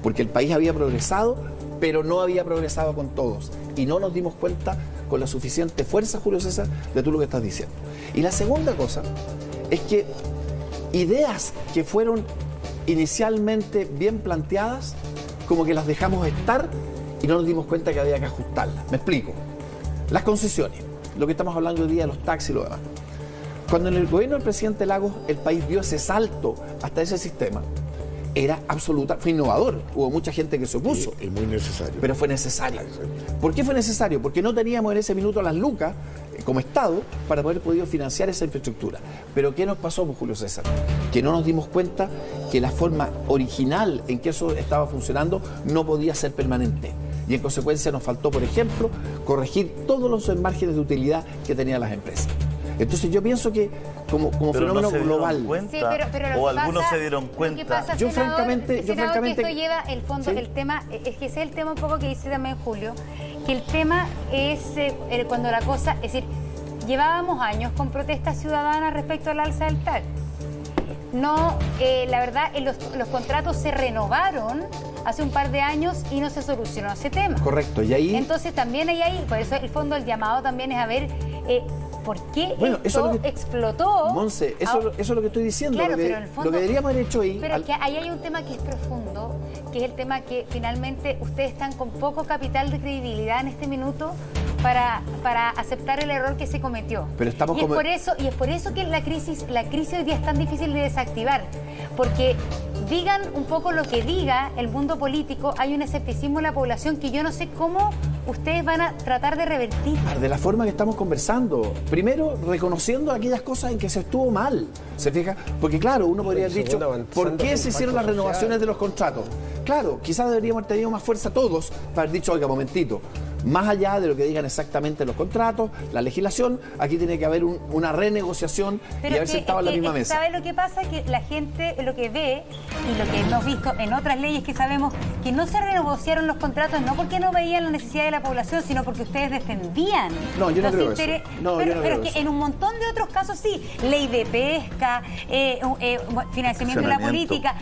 porque el país había progresado, pero no había progresado con todos, y no nos dimos cuenta con la suficiente fuerza, Julio César, de tú lo que estás diciendo. Y la segunda cosa es que ideas que fueron inicialmente bien planteadas, como que las dejamos estar y no nos dimos cuenta que había que ajustarlas. Me explico. Las concesiones, lo que estamos hablando hoy día de los taxis y lo demás. Cuando en el gobierno del presidente Lagos el país dio ese salto hasta ese sistema, era absoluta, fue innovador. Hubo mucha gente que se opuso. Y muy necesario. Pero fue necesario. ¿Por qué fue necesario? Porque no teníamos en ese minuto las lucas como Estado para poder podido financiar esa infraestructura. Pero ¿qué nos pasó, Julio César? Que no nos dimos cuenta que la forma original en que eso estaba funcionando no podía ser permanente. Y en consecuencia nos faltó, por ejemplo, corregir todos los márgenes de utilidad que tenían las empresas. Entonces yo pienso que como fenómeno global. Sí, pero o algunos se dieron cuenta. Pasa, yo francamente que esto lleva el fondo, ¿sí? El tema, es que ese es el tema un poco que dice también Julio, que el tema es cuando la cosa, es decir, llevábamos años con protestas ciudadanas respecto al alza del TAC. No, la verdad, los contratos se renovaron hace un par de años y no se solucionó ese tema. Correcto, y ahí... Entonces también hay ahí, por eso el fondo, el llamado también es a ver... ¿por qué esto explotó? Monse, eso es lo que estoy diciendo. Claro, lo que, pero en el fondo, lo que deberíamos haber hecho ahí... Pero es que ahí hay un tema que es profundo, que es el tema que finalmente ustedes están con poco capital de credibilidad en este minuto para aceptar el error que se cometió. Pero estamos y es por eso que la crisis hoy día es tan difícil de desactivar, porque digan un poco lo que diga el mundo político, hay un escepticismo en la población que yo no sé cómo ustedes van a tratar de revertir. De la forma que estamos conversando. Primero, reconociendo aquellas cosas en que se estuvo mal. ¿Se fija? Porque claro, uno podría haber dicho, ¿por qué se hicieron las renovaciones de los contratos? Claro, quizás deberíamos haber tenido más fuerza todos para haber dicho, oiga, momentito, más allá de lo que digan exactamente los contratos, la legislación, aquí tiene que haber una renegociación y haber sentado en la misma mesa. ¿Sabe lo que pasa? Que la gente lo que ve y lo que hemos visto en otras leyes que sabemos que no se renegociaron los contratos no porque no veían la necesidad de la población, sino porque ustedes defendían. No, yo no creo eso. Pero es que en un montón de otros casos sí, ley de pesca, financiamiento de la política,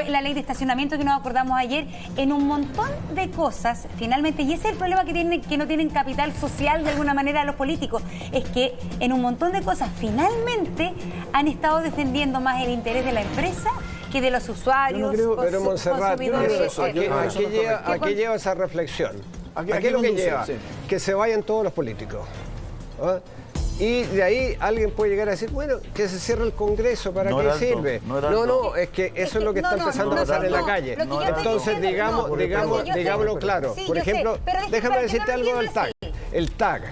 la ley de estacionamiento que nos acordamos ayer, en un montón de cosas, finalmente, y ese es el problema que no tienen capital social de alguna manera los políticos, es que en un montón de cosas finalmente han estado defendiendo más el interés de la empresa que de los usuarios. Yo no creo, pero Montserrat, aquí lleva esa reflexión. Aquí es lo que lleva, que se vayan todos los políticos. ¿Ah? Y de ahí alguien puede llegar a decir, bueno, que se cierre el Congreso, ¿para qué sirve? No, es que eso es lo que está empezando a pasar en la calle. Entonces, digámoslo claro. Por ejemplo, déjame decirte algo del TAC. El TAC,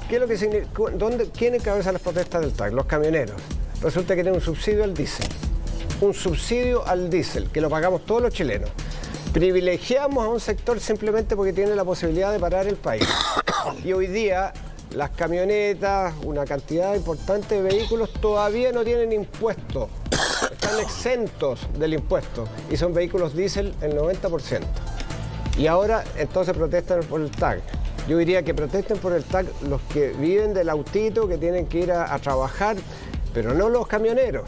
¿qué es lo que significa? ¿Quién encabeza las protestas del TAC? Los camioneros. Resulta que tiene un subsidio al diésel. Un subsidio al diésel, que lo pagamos todos los chilenos. Privilegiamos a un sector simplemente porque tiene la posibilidad de parar el país. Y hoy día las camionetas, una cantidad importante de vehículos todavía no tienen impuesto. Están exentos del impuesto y son vehículos diésel el 90%. Y ahora entonces protestan por el TAC. Yo diría que protesten por el TAC los que viven del autito, que tienen que ir a trabajar, pero no los camioneros,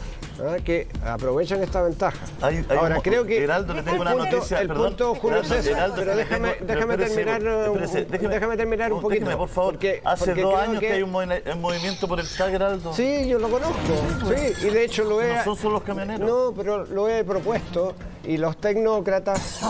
que aprovechan esta ventaja. Ahora, creo que Heraldo, le tengo una noticia, el punto, Julio César, pero déjame terminar un poquito. Déjeme, por favor, hace 2 años que hay un movimiento por el TAC, Heraldo. Sí, yo lo conozco, sí, y de hecho lo he... No son solo los camioneros. No, pero lo he propuesto, y los tecnócratas,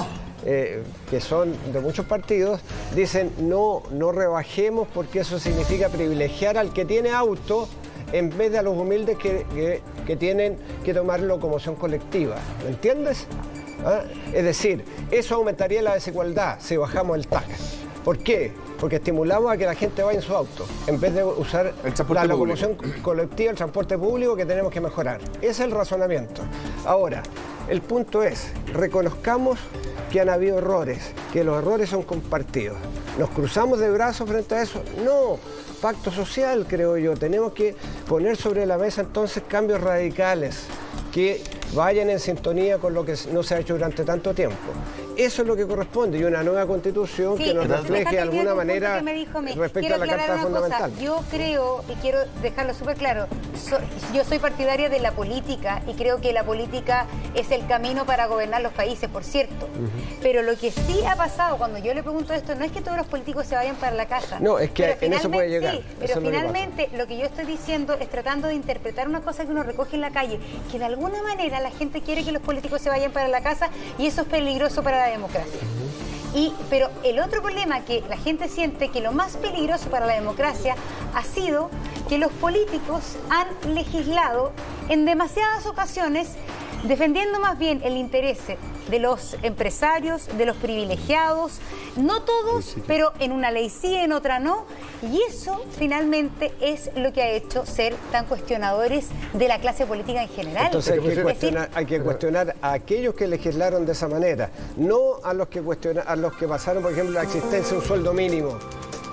que son de muchos partidos, dicen no rebajemos porque eso significa privilegiar al que tiene auto en vez de a los humildes que tienen que tomar locomoción colectiva. ¿Me entiendes? Es decir, eso aumentaría la desigualdad si bajamos el TAC. ¿Por qué? Porque estimulamos a que la gente vaya en su auto, en vez de usar la locomoción colectiva, el transporte público, que tenemos que mejorar. Ese es el razonamiento. Ahora, el punto es, reconozcamos que han habido errores, que los errores son compartidos. ¿Nos cruzamos de brazos frente a eso? No. Pacto social, creo yo. Tenemos que poner sobre la mesa entonces cambios radicales que vayan en sintonía con lo que no se ha hecho durante tanto tiempo. Eso es lo que corresponde, y una nueva constitución que nos refleje de alguna manera respecto a la Carta Fundamental. Yo creo, y quiero dejarlo súper claro, yo soy partidaria de la política y creo que la política es el camino para gobernar los países, por cierto. Pero lo que sí ha pasado cuando yo le pregunto esto no es que todos los políticos se vayan para la casa. No, es que en eso puede llegar. Sí, pero finalmente lo que yo estoy diciendo es tratando de interpretar una cosa que uno recoge en la calle, que de alguna manera la gente quiere que los políticos se vayan para la casa y eso es peligroso para la democracia. Pero el otro problema que la gente siente que lo más peligroso para la democracia ha sido que los políticos han legislado en demasiadas ocasiones defendiendo más bien el interés de los empresarios, de los privilegiados, no todos, pero en una ley sí, en otra no, y eso finalmente es lo que ha hecho ser tan cuestionadores de la clase política en general. Entonces hay que cuestionar a aquellos que legislaron de esa manera, no a los que pasaron, por ejemplo, la existencia de un sueldo mínimo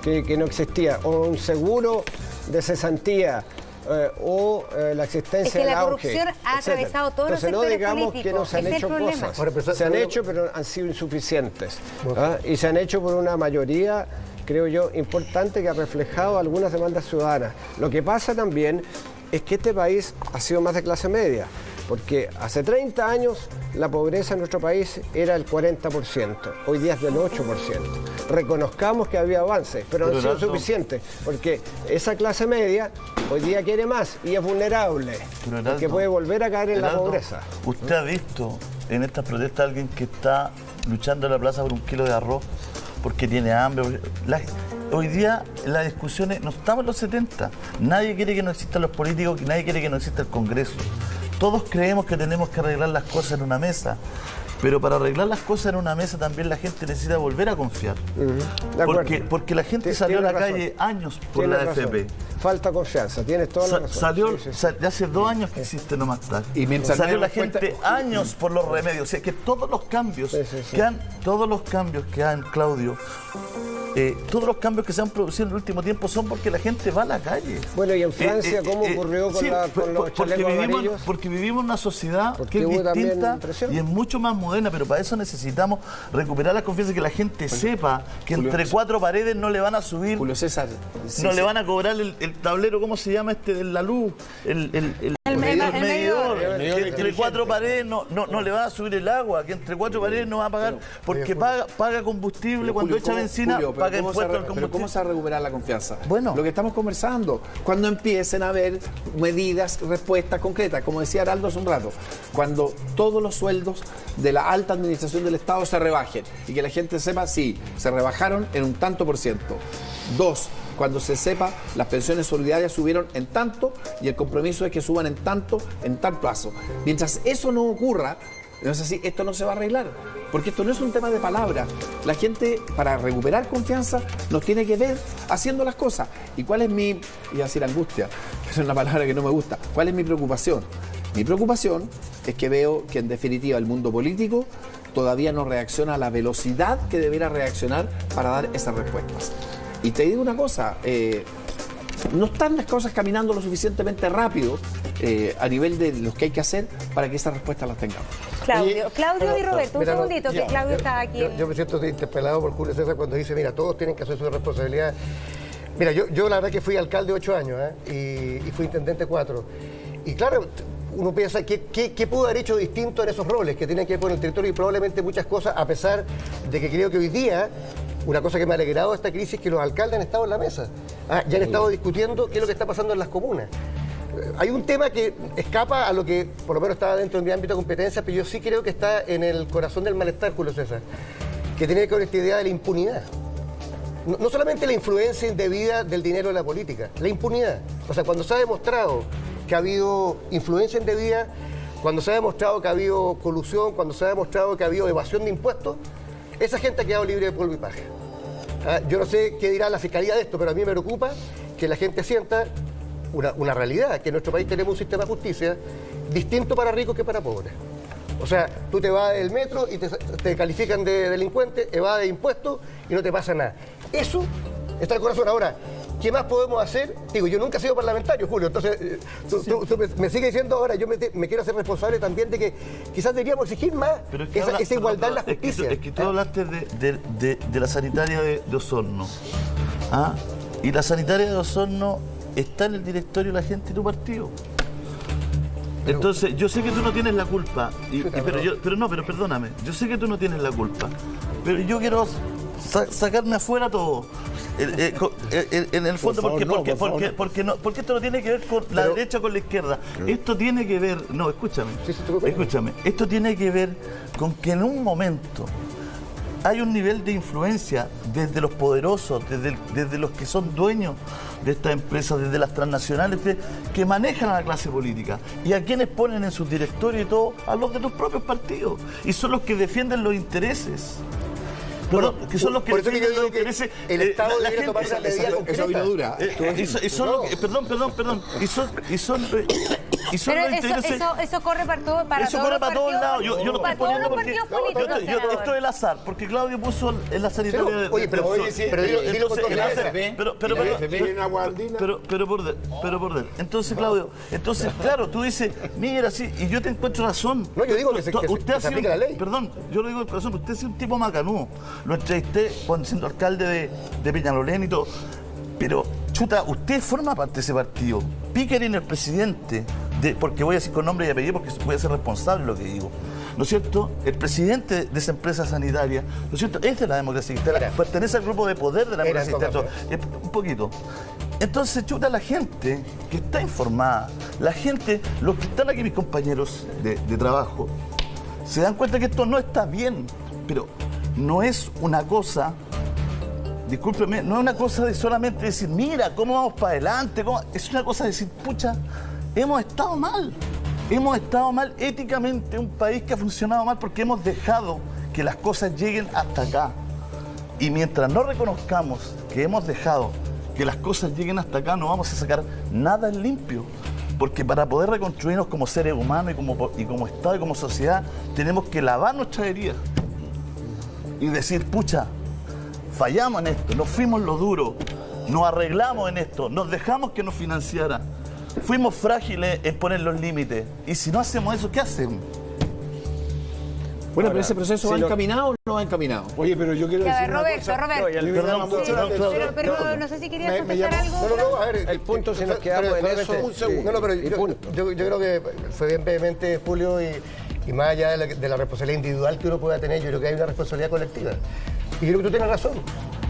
que no existía, o un seguro de cesantía, o la existencia del auge. Es que la corrupción ha atravesado todos los sectores políticos. No digamos que no se han hecho cosas. Se han hecho, pero han sido insuficientes. Y se han hecho por una mayoría, creo yo, importante que ha reflejado algunas demandas ciudadanas. Lo que pasa también es que este país ha sido más de clase media, porque hace 30 años la pobreza en nuestro país era el 40%, hoy día es del 8%. Reconozcamos que había avances, pero no han sido suficientes, porque esa clase media hoy día quiere más y es vulnerable, porque puede volver a caer en la pobreza. ¿Usted ha visto en estas protestas a alguien que está luchando en la plaza por un kilo de arroz porque tiene hambre? Hoy día las discusiones, no estamos en los 70, nadie quiere que no existan los políticos, nadie quiere que no exista el Congreso. Todos creemos que tenemos que arreglar las cosas en una mesa, pero para arreglar las cosas en una mesa también la gente necesita volver a confiar. Porque la gente salió a la calle años por la AFP. Falta confianza, tienes toda la razón. Salió hace 2 años que existe No Más TAC. Y mientras salió la gente años por los remedios. O sea, que todos los cambios que han, Claudio, todos los cambios que se han producido en el último tiempo son porque la gente va a la calle. Bueno, y en Francia, ¿cómo ocurrió con los chalecos amarillos? Porque vivimos en una sociedad que es distinta y es mucho más moderna, pero para eso necesitamos recuperar la confianza y que la gente sepa que entre 4 paredes no le van a subir, Julio César, le van a cobrar el tablero, ¿cómo se llama de la luz? El medidor. Que entre 4 paredes no le va a subir el agua, que entre 4 paredes no va a pagar, porque paga combustible cuando echa benzina. Pero ¿cómo se va a recuperar la confianza? Bueno, lo que estamos conversando, cuando empiecen a haber medidas, respuestas concretas, como decía Araldo hace un rato, cuando todos los sueldos de la alta administración del Estado se rebajen y que la gente sepa, sí, se rebajaron en un tanto %. 2, cuando se sepa, las pensiones solidarias subieron en tanto y el compromiso es que suban en tanto, en tal plazo. Mientras eso no ocurra, no es así, esto no se va a arreglar, porque esto no es un tema de palabras. La gente, para recuperar confianza, nos tiene que ver haciendo las cosas. ¿Y cuál es iba a decir angustia, pero es una palabra que no me gusta? ¿Cuál es mi preocupación? Mi preocupación es que veo que, en definitiva, el mundo político todavía no reacciona a la velocidad que debiera reaccionar para dar esas respuestas. Y te digo una cosa, no están las cosas caminando lo suficientemente rápido a nivel de lo que hay que hacer para que esas respuestas las tengamos. Claudio y Roberto, un segundito, que Claudio está aquí. Yo me siento interpelado por Julio César cuando dice, mira, todos tienen que hacer su responsabilidad. Mira, yo la verdad que fui alcalde 8 años y fui intendente 4. Y claro, uno piensa, ¿qué pudo haber hecho distinto en esos roles que tienen que ver con el territorio? Y probablemente muchas cosas, a pesar de que creo que hoy día, una cosa que me ha alegrado de esta crisis es que los alcaldes han estado en la mesa. Ya han estado discutiendo qué es lo que está pasando en las comunas. Hay un tema que escapa a lo que por lo menos estaba dentro de mi ámbito de competencia, pero yo sí creo que está en el corazón del malestar, Julio César, que tiene que ver con esta idea de la impunidad. No solamente la influencia indebida del dinero de la política, la impunidad. O sea, cuando se ha demostrado que ha habido influencia indebida, cuando se ha demostrado que ha habido colusión, cuando se ha demostrado que ha habido evasión de impuestos, esa gente ha quedado libre de polvo y paja. Yo no sé qué dirá la fiscalía de esto, pero a mí me preocupa que la gente sienta una realidad, que en nuestro país tenemos un sistema de justicia distinto para ricos que para pobres. O sea, tú te vas del metro y te califican de delincuente, evades impuestos y no te pasa nada. Eso está en el corazón. Ahora, ¿qué más podemos hacer? Digo, yo nunca he sido parlamentario, Julio, entonces tú me sigues diciendo ahora, yo me quiero hacer responsable también de que quizás deberíamos exigir más esa igualdad en la justicia. Es que tú hablaste de la sanitaria de Osorno. ¿Ah? Y la sanitaria de Osorno está en el directorio de la gente de tu partido. Entonces, yo sé que tú no tienes la culpa, pero perdóname, yo sé que tú no tienes la culpa, pero yo quiero sacarme afuera todo. En el fondo, porque esto no tiene que ver con la derecha o con la izquierda. Esto tiene que ver, no, escúchame, esto tiene que ver con que en un momento hay un nivel de influencia desde los poderosos, desde los que son dueños de estas empresas, desde las transnacionales, que manejan a la clase política. ¿Y a quienes ponen en sus directorios y todo? A los de los propios partidos. Y son los que defienden los intereses. Perdón, que son los que defienden los intereses. El Estado debe tomar una medida concreta. Esa vino dura. Eso corre para todo, para todos lados. Yo lo estoy poniendo porque esto es el azar, porque Claudio puso en la sanitaria de Oye, pero por ver. Entonces, Claudio, claro, tú dices, mira, sí, y yo te encuentro razón. No, yo digo que se aplique la ley. Perdón, yo lo digo de corazón, usted es un tipo macanudo. Lo entrevisté cuando siendo alcalde de Peñalolén y todo. Pero, chuta, usted forma parte de ese partido. Pickering, el presidente, porque voy a decir con nombre y apellido porque voy a ser responsable de lo que digo. ¿No es cierto? El presidente de esa empresa sanitaria, ¿no es cierto? Es de la democracia cristiana, pertenece al grupo de poder de la democracia cristiana. Un poquito. Entonces, chuta, la gente que está informada, la gente, los que están aquí, mis compañeros de trabajo, se dan cuenta que esto no está bien, pero no es una cosa, discúlpeme, no es una cosa de solamente decir, mira, cómo vamos para adelante, es una cosa de decir, pucha, hemos estado mal éticamente, un país que ha funcionado mal porque hemos dejado que las cosas lleguen hasta acá. Y mientras no reconozcamos que hemos dejado que las cosas lleguen hasta acá, no vamos a sacar nada en limpio. Porque para poder reconstruirnos como seres humanos y como Estado y como sociedad, tenemos que lavar nuestras heridas. Y decir, pucha, fallamos en esto, nos fuimos lo duro, nos arreglamos en esto, nos dejamos que nos financiara, fuimos frágiles en poner los límites. Y si no hacemos eso, ¿qué hacemos? Bueno, pero ese proceso va encaminado o no va encaminado. Oye, pero yo quiero decir Roberto. Pero no sé si querías contestar algo. No, a ver, el punto, si nos quedamos en eso. Un segundo. Pero yo creo que fue bien vehemente, Julio, y más allá de la responsabilidad individual que uno pueda tener, yo creo que hay una responsabilidad colectiva. Y yo creo que tú tienes razón.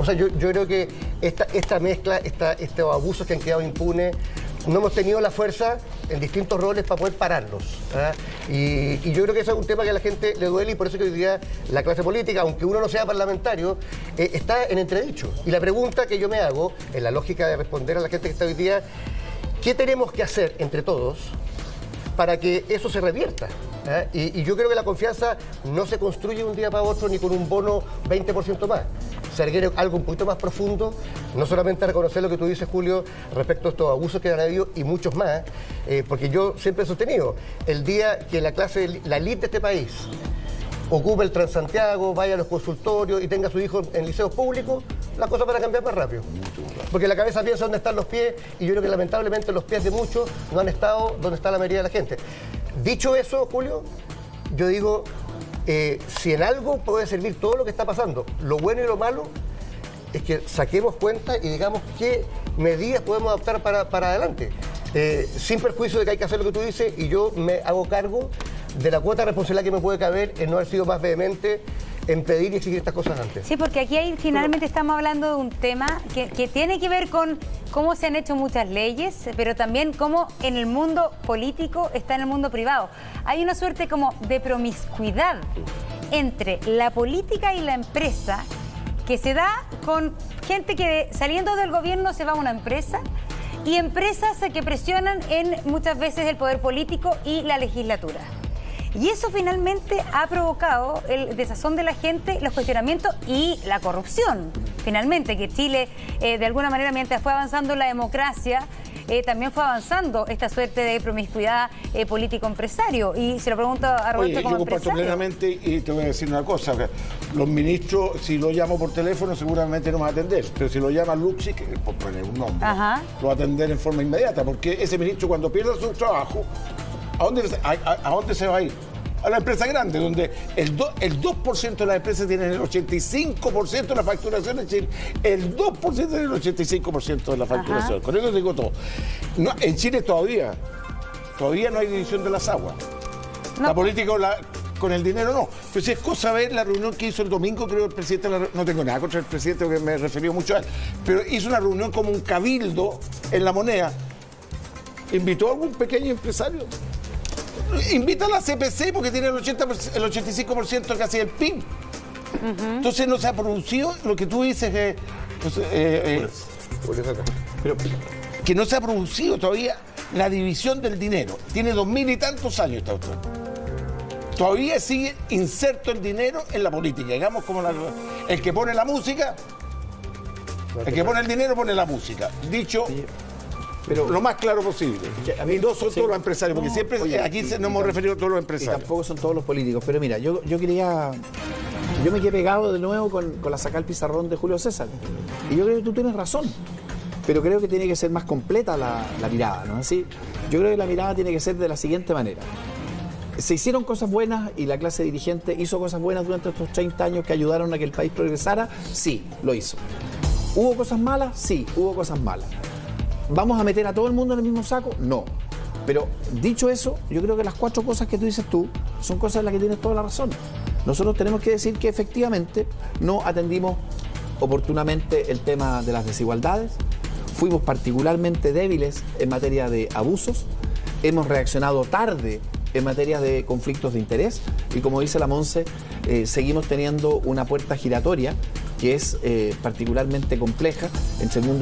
O sea, yo creo que esta mezcla, estos abusos que han quedado impunes, no hemos tenido la fuerza en distintos roles para poder pararlos. Y yo creo que eso es un tema que a la gente le duele y por eso que hoy día la clase política, aunque uno no sea parlamentario, está en entredicho. Y la pregunta que yo me hago, en la lógica de responder a la gente que está hoy día, ¿qué tenemos que hacer entre todos para que eso se revierta? Y yo creo que la confianza no se construye un día para otro ni con un bono 20% más. Se requiere algo un poquito más profundo, no solamente reconocer lo que tú dices, Julio, respecto a estos abusos que han habido y muchos más, porque yo siempre he sostenido, el día que la elite de este país ocupe el Transantiago, vaya a los consultorios y tenga a su hijo en liceos públicos, las cosas van a cambiar más rápido. Porque la cabeza piensa dónde están los pies y yo creo que lamentablemente los pies de muchos no han estado donde está la mayoría de la gente. Dicho eso, Julio, yo digo, si en algo puede servir todo lo que está pasando, lo bueno y lo malo, es que saquemos cuenta y digamos qué medidas podemos adoptar para adelante. Sin perjuicio de que hay que hacer lo que tú dices, y yo me hago cargo de la cuota de responsabilidad que me puede caber en no haber sido más vehemente en pedir y exigir estas cosas antes. Sí, porque aquí finalmente estamos hablando de un tema que tiene que ver con cómo se han hecho muchas leyes, pero también cómo en el mundo político está en el mundo privado. Hay una suerte como de promiscuidad entre la política y la empresa que se da con gente que saliendo del gobierno se va a una empresa y empresas que presionan en muchas veces el poder político y la legislatura. Y eso finalmente ha provocado el desazón de la gente, los cuestionamientos y la corrupción. Finalmente, que Chile, de alguna manera, mientras fue avanzando la democracia, también fue avanzando esta suerte de promiscuidad político-empresario. Y se lo pregunto a Roberto Oye, como yo comparto empresario. plenamente y te voy a decir una cosa. Los ministros, si lo llamo por teléfono, seguramente no me va a atender. Pero si lo llama Luxi, que por poner un nombre, Ajá. lo va a atender en forma inmediata. Porque ese ministro, cuando pierda su trabajo, ¿a dónde se va a ir? A la empresa grande, donde el 2% de las empresas tienen el 85% de la facturación en Chile. El 2% tiene el 85% de la facturación. Ajá. Con eso digo todo. No, en Chile todavía no hay división de las aguas. No. La política con el dinero no. Pero si es cosa ver la reunión que hizo el domingo, creo el presidente, no tengo nada contra el presidente porque me referió mucho a él, pero hizo una reunión como un cabildo en La Moneda. ¿Invitó a algún pequeño empresario? Invita a la CPC porque tiene el 85% casi del PIB. Entonces no se ha producido lo que tú dices, que no se ha producido todavía la división del dinero. Tiene 2000 y tantos años esta autor. Todavía sigue inserto el dinero en la política, digamos como el que pone la música, el que pone el dinero pone la música. Dicho pero lo más claro posible. Y no son todos los empresarios, porque siempre aquí nos hemos referido a todos los empresarios. Y tampoco son todos los políticos. Pero mira, yo me quedé pegado de nuevo con la sacar el pizarrón de Julio César. Y yo creo que tú tienes razón. Pero creo que tiene que ser más completa la mirada, ¿no es así? Yo creo que la mirada tiene que ser de la siguiente manera. Se hicieron cosas buenas y la clase dirigente hizo cosas buenas durante estos 30 años que ayudaron a que el país progresara. Sí, lo hizo. ¿Hubo cosas malas? Sí, hubo cosas malas. ¿Vamos a meter a todo el mundo en el mismo saco? No. Pero dicho eso, yo creo que las 4 cosas que tú dices tú son cosas en las que tienes toda la razón. Nosotros tenemos que decir que efectivamente no atendimos oportunamente el tema de las desigualdades, fuimos particularmente débiles en materia de abusos, hemos reaccionado tarde en materia de conflictos de interés y, como dice la Monse, seguimos teniendo una puerta giratoria que es particularmente compleja entre el mundo